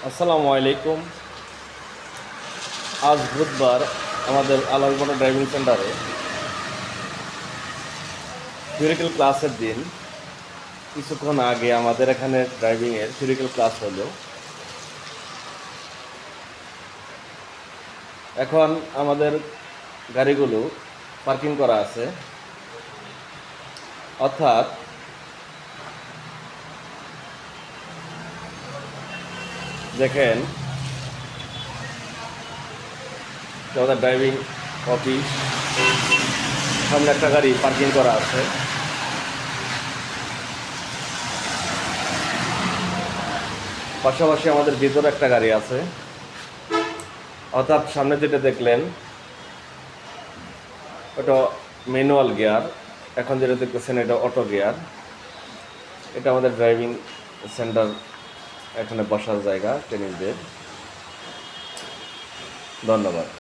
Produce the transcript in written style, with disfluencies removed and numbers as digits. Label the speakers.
Speaker 1: আসসালামু আলাইকুম। আজ বুধবার আমাদের আলালপাড়া ড্রাইভিং সেন্টারে থিওরিক্যাল ক্লাসের দিন। কিছুক্ষণ আগে আমাদের এখানে ড্রাইভিংয়ের থিওরিক্যাল ক্লাস হলো। এখন আমাদের গাড়িগুলো পার্কিং করা আছে, অর্থাৎ দেখেন আমাদের ড্রাইভিং অফিস সামনে একটা গাড়ি পার্কিং করা আছে। পাশাপাশি আমাদের ভিতরে একটা গাড়ি আছে, অর্থাৎ সামনে যেটা দেখলেন ওটা ম্যানুয়াল গিয়ার, এখন যেটা দেখতেছেন এটা অটো গিয়ার। এটা আমাদের ড্রাইভিং সেন্টার, এখানে বসার জায়গা ট্রেনিংদের। ধন্যবাদ।